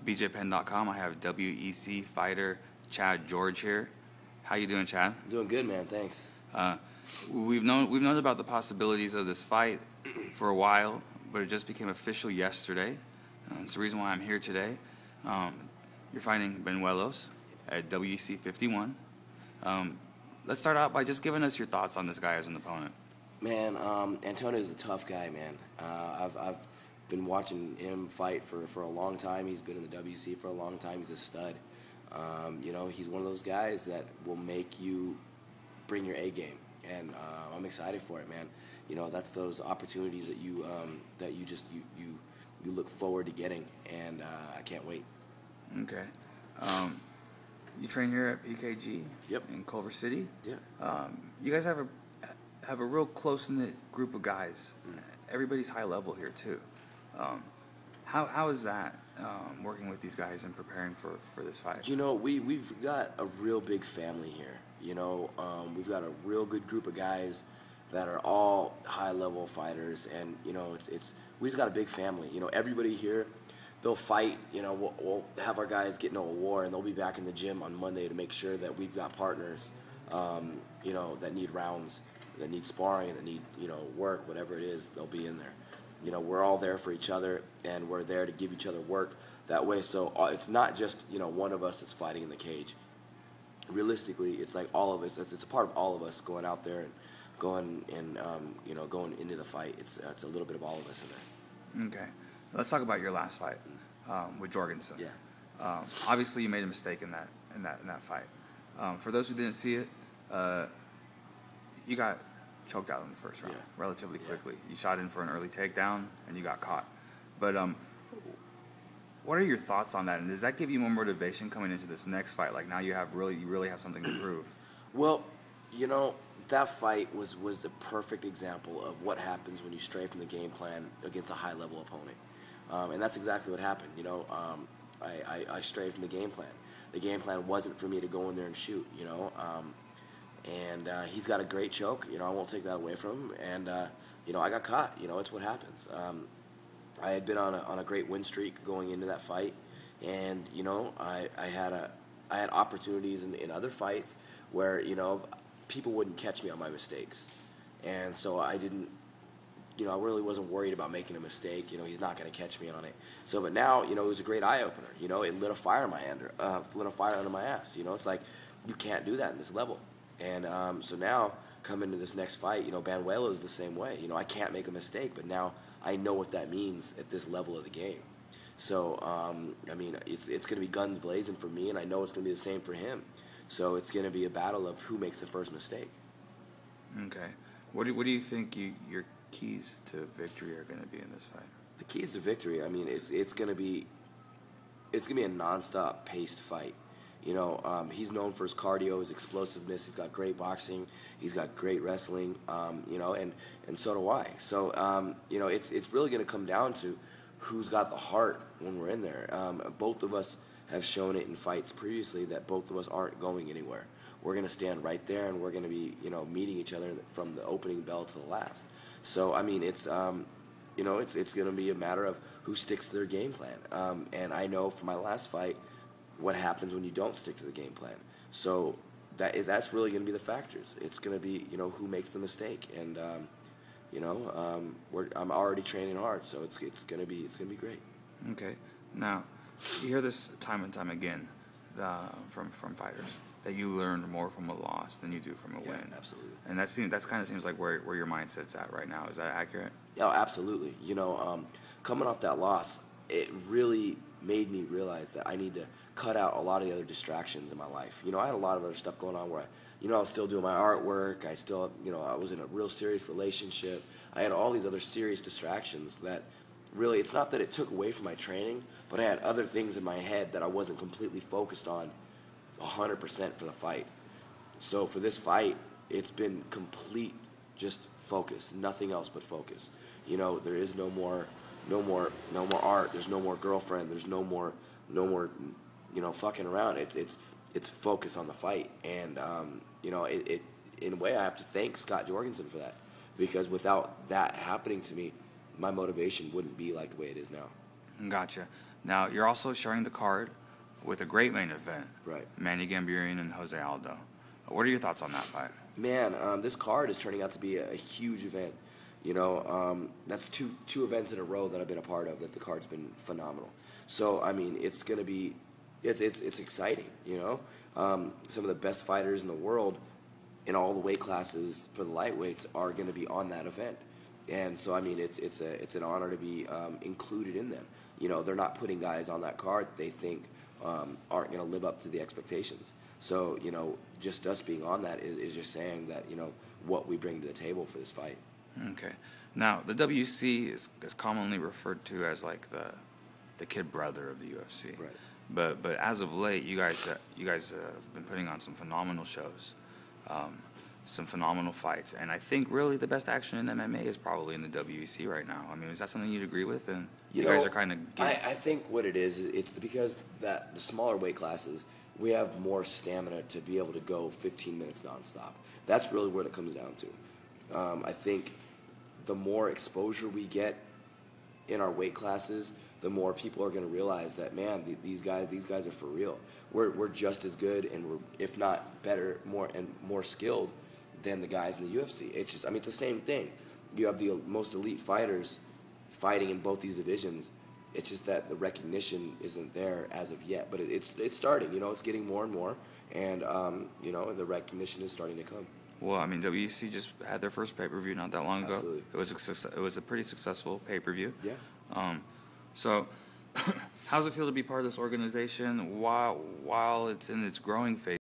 BJPenn.com. I have WEC fighter Chad George here. How you doing, Chad? Doing good, man. Thanks. We've known about the possibilities of this fight for a while, but it just became official yesterday. It's the reason why I'm here today. You're fighting Banuelos at WEC 51. Let's start out by just giving us your thoughts on this guy as an opponent. Man, Antonio is a tough guy, man. I've been watching him fight for a long time. He's been in the WEC for a long time. He's a stud. He's one of those guys that will make you bring your A game, and I'm excited for it, man. That's those opportunities that you look forward to getting, and I can't wait. Okay. You train here at PKG. Yep. In Culver City. Yeah. You guys have a real close-knit group of guys. Everybody's high level here too. How is that working with these guys and preparing for this fight? We've got a real big family here. We've got a real good group of guys that are all high-level fighters, and we just got a big family. Everybody here, they'll fight. We'll have our guys get into a war, and they'll be back in the gym on Monday to make sure that we've got partners, that need rounds, that need sparring, that need work, whatever it is, they'll be in there. We're all there for each other, and we're there to give each other work that way. So it's not just one of us that's fighting in the cage. Realistically, it's like all of us. It's a part of all of us going out there and going into the fight. It's a little bit of all of us in there. Okay, let's talk about your last fight with Jorgenson. Yeah. Obviously, you made a mistake in that fight. For those who didn't see it, you got choked out in the first round relatively quickly. You shot in for an early takedown and you got caught. But what are your thoughts on that? And does that give you more motivation coming into this next fight? Like now you really have something to prove. Well, that fight was the perfect example of what happens when you stray from the game plan against a high-level opponent. And that's exactly what happened. I strayed from the game plan. The game plan wasn't for me to go in there and shoot, and he's got a great choke. I won't take that away from him. And, I got caught. It's what happens. I had been on a great win streak going into that fight. And, I had opportunities in other fights where, people wouldn't catch me on my mistakes. And so I didn't, I really wasn't worried about making a mistake. He's not going to catch me on it. So, but now, it was a great eye-opener. It lit a fire under my ass. It's like, you can't do that in this level. And so now, come into this next fight, Banuelos is the same way. I can't make a mistake, but now I know what that means at this level of the game. So, it's going to be guns blazing for me, and I know it's going to be the same for him. So it's going to be a battle of who makes the first mistake. Okay. What do you think your keys to victory are going to be in this fight? The keys to victory, it's going to be a nonstop paced fight. He's known for his cardio, his explosiveness. He's got great boxing. He's got great wrestling. And so do I. So it's really going to come down to who's got the heart when we're in there. Both of us have shown it in fights previously that both of us aren't going anywhere. We're going to stand right there, and we're going to be meeting each other from the opening bell to the last. So it's going to be a matter of who sticks to their game plan. And I know from my last fight what happens when you don't stick to the game plan. So that's really going to be the factors. It's going to be who makes the mistake, and I'm already training hard, so it's going to be great. Okay. Now, you hear this time and time again from fighters that you learn more from a loss than you do from a win. Absolutely. And that kind of seems like where your mindset's at right now. Is that accurate? Oh, absolutely. Coming off that loss, it really made me realize that I need to cut out a lot of the other distractions in my life. I had a lot of other stuff going on where I was still doing my artwork. I still, I was in a real serious relationship. I had all these other serious distractions that really, it's not that it took away from my training, but I had other things in my head that I wasn't completely focused on 100% for the fight. So for this fight, it's been complete just focus, nothing else but focus. There is no more art. There's no more girlfriend. There's no more fucking around. It's focus on the fight, and it in a way I have to thank Scott Jorgenson for that, because without that happening to me, my motivation wouldn't be like the way it is now. Gotcha. Now, you're also sharing the card with a great main event. Right. Manny Gambarian and Jose Aldo. What are your thoughts on that fight? Man, this card is turning out to be a huge event. You know, that's two events in a row that I've been a part of that the card's been phenomenal. So, I mean, it's going to be, it's exciting, you know. Some of the best fighters in the world in all the weight classes for the lightweights are going to be on that event. And so, I mean, it's an honor to be included in them. You know, they're not putting guys on that card they think aren't going to live up to the expectations. So, you know, just us being on that is just saying that, you know, what we bring to the table for this fight. Okay. Now, the WEC is commonly referred to as like the kid brother of the UFC. Right. But as of late, you guys have been putting on some phenomenal shows, some phenomenal fights, and I think really the best action in MMA is probably in the WEC right now. I mean, is that something you'd agree with? And you guys are kind of. I think what it is, it's because that the smaller weight classes, we have more stamina to be able to go 15 minutes nonstop. That's really what it comes down to. I think the more exposure we get in our weight classes, the more people are going to realize that, man, these guys are for real. We're just as good, and we're, if not better, more skilled than the guys in the UFC. It's just, I mean, it's the same thing. You have the most elite fighters fighting in both these divisions. It's just that the recognition isn't there as of yet, but it's starting. You know, it's getting more and more, and you know, the recognition is starting to come. Well, I mean, WEC just had their first pay-per-view not that long ago. Absolutely. It was a pretty successful pay-per-view. Yeah. So, how does it feel to be part of this organization while it's in its growing phase?